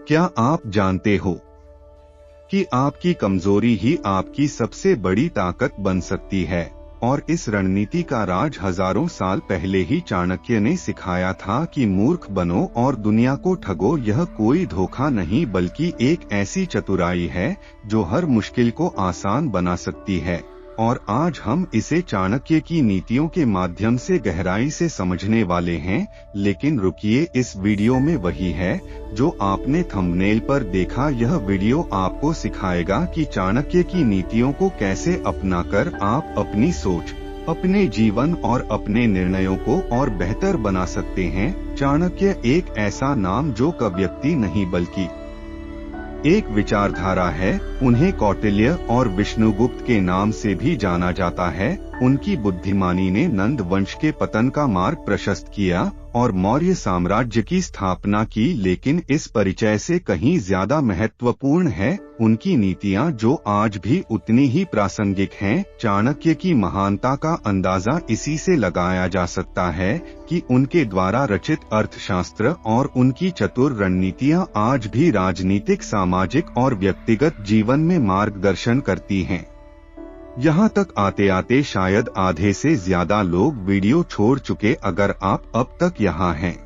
क्या आप जानते हो कि आपकी कमजोरी ही आपकी सबसे बड़ी ताकत बन सकती है? और इस रणनीति का राज हजारों साल पहले ही चाणक्य ने सिखाया था कि मूर्ख बनो और दुनिया को ठगो। यह कोई धोखा नहीं बल्कि एक ऐसी चतुराई है जो हर मुश्किल को आसान बना सकती है। और आज हम इसे चाणक्य की नीतियों के माध्यम से गहराई से समझने वाले हैं। लेकिन रुकिए, इस वीडियो में वही है जो आपने थंबनेल पर देखा। यह वीडियो आपको सिखाएगा कि चाणक्य की नीतियों को कैसे अपनाकर आप अपनी सोच, अपने जीवन और अपने निर्णयों को और बेहतर बना सकते हैं। चाणक्य एक ऐसा नाम जो का व्यक्ति नहीं बल्कि एक विचारधारा है। उन्हें कौटिल्य और विष्णुगुप्त के नाम से भी जाना जाता है। उनकी बुद्धिमानी ने नंद वंश के पतन का मार्ग प्रशस्त किया और मौर्य साम्राज्य की स्थापना की। लेकिन इस परिचय से कहीं ज्यादा महत्वपूर्ण है उनकी नीतियां जो आज भी उतनी ही प्रासंगिक हैं। चाणक्य की महानता का अंदाजा इसी से लगाया जा सकता है कि उनके द्वारा रचित अर्थशास्त्र और उनकी चतुर रणनीतियां आज भी राजनीतिक, सामाजिक और व्यक्तिगत जीवन में मार्गदर्शन करती हैं। यहाँ तक आते आते शायद आधे से ज्यादा लोग वीडियो छोड़ चुके। अगर आप अब तक यहाँ हैं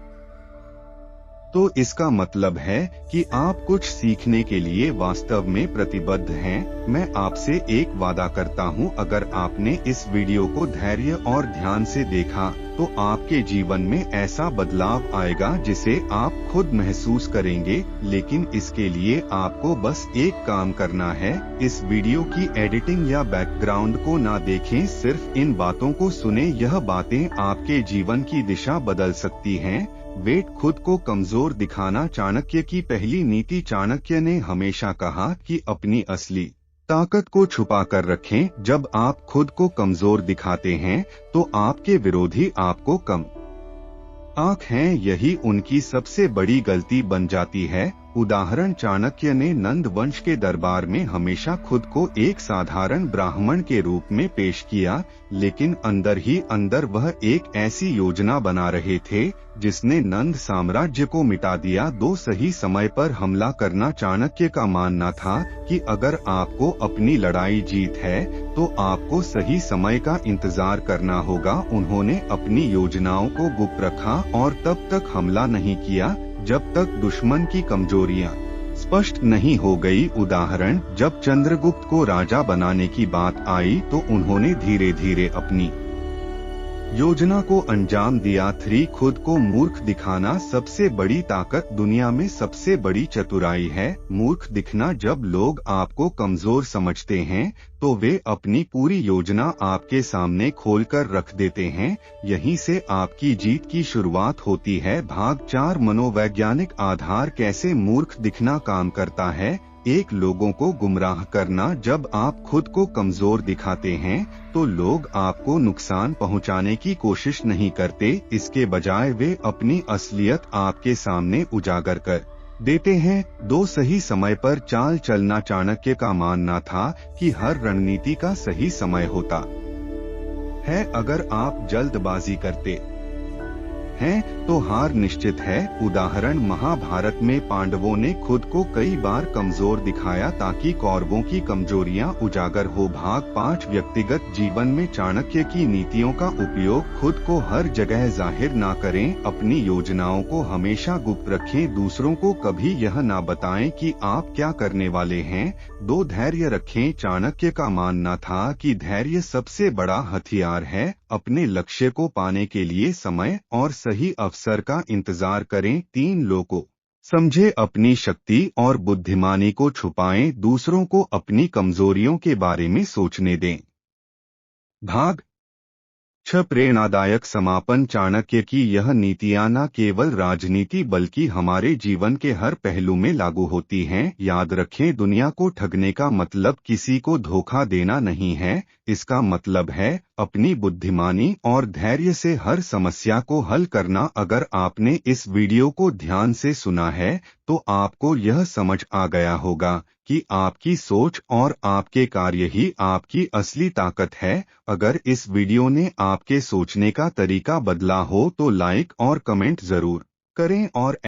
तो इसका मतलब है कि आप कुछ सीखने के लिए वास्तव में प्रतिबद्ध हैं। मैं आपसे एक वादा करता हूँ, अगर आपने इस वीडियो को धैर्य और ध्यान से देखा तो आपके जीवन में ऐसा बदलाव आएगा जिसे आप खुद महसूस करेंगे। लेकिन इसके लिए आपको बस एक काम करना है, इस वीडियो की एडिटिंग या बैकग्राउंड को ना देखें, सिर्फ इन बातों को सुने। यह बातें आपके जीवन की दिशा बदल सकती हैं। वेट खुद को कमजोर दिखाना। चाणक्य की पहली नीति। चाणक्य ने हमेशा कहा कि अपनी असली ताकत को छुपा कर रखें। जब आप खुद को कमजोर दिखाते हैं तो आपके विरोधी आपको कम आंक हैं। यही उनकी सबसे बड़ी गलती बन जाती है। उदाहरण, चाणक्य ने नंद वंश के दरबार में हमेशा खुद को एक साधारण ब्राह्मण के रूप में पेश किया, लेकिन अंदर ही अंदर वह एक ऐसी योजना बना रहे थे जिसने नंद साम्राज्य को मिटा दिया। दो सही समय पर हमला करना। चाणक्य का मानना था कि अगर आपको अपनी लड़ाई जीत है तो आपको सही समय का इंतजार करना होगा। उन्होंने अपनी योजनाओं को गुप्त रखा और तब तक हमला नहीं किया जब तक दुश्मन की कमजोरियां स्पष्ट नहीं हो गई। उदाहरण, जब चंद्रगुप्त को राजा बनाने की बात आई तो उन्होंने धीरे धीरे अपनी योजना को अंजाम दिया। 3 खुद को मूर्ख दिखाना। सबसे बड़ी ताकत दुनिया में सबसे बड़ी चतुराई है मूर्ख दिखना। जब लोग आपको कमजोर समझते हैं तो वे अपनी पूरी योजना आपके सामने खोलकर रख देते हैं। यहीं से आपकी जीत की शुरुआत होती है। भाग 4 मनोवैज्ञानिक आधार। कैसे मूर्ख दिखना काम करता है। 1 लोगों को गुमराह करना। जब आप खुद को कमजोर दिखाते हैं तो लोग आपको नुकसान पहुंचाने की कोशिश नहीं करते, इसके बजाय वे अपनी असलियत आपके सामने उजागर कर देते हैं। 2 सही समय पर चाल चलना। चाणक्य का मानना था कि हर रणनीति का सही समय होता है। अगर आप जल्दबाजी करते हैं तो हार निश्चित है। उदाहरण, महाभारत में पांडवों ने खुद को कई बार कमजोर दिखाया ताकि कौरवों की कमजोरियां उजागर हो। भाग 5 व्यक्तिगत जीवन में चाणक्य की नीतियों का उपयोग। खुद को हर जगह जाहिर ना करें। अपनी योजनाओं को हमेशा गुप्त रखें। दूसरों को कभी यह ना बताएं कि आप क्या करने वाले हैं। 2 धैर्य रखें। चाणक्य का मानना था कि धैर्य सबसे बड़ा हथियार है। अपने लक्ष्य को पाने के लिए समय और सही अवसर का इंतजार करें। 3 लोगों समझे। अपनी शक्ति और बुद्धिमानी को छुपाएं। दूसरों को अपनी कमजोरियों के बारे में सोचने दें। भाग 6 प्रेरणादायक समापन। चाणक्य की यह नीतियां न केवल राजनीति बल्कि हमारे जीवन के हर पहलू में लागू होती हैं। याद रखें, दुनिया को ठगने का मतलब किसी को धोखा देना नहीं है। इसका मतलब है अपनी बुद्धिमानी और धैर्य से हर समस्या को हल करना। अगर आपने इस वीडियो को ध्यान से सुना है तो आपको यह समझ आ गया होगा कि आपकी सोच और आपके कार्य ही आपकी असली ताकत है। अगर इस वीडियो ने आपके सोचने का तरीका बदला हो तो लाइक और कमेंट जरूर करें और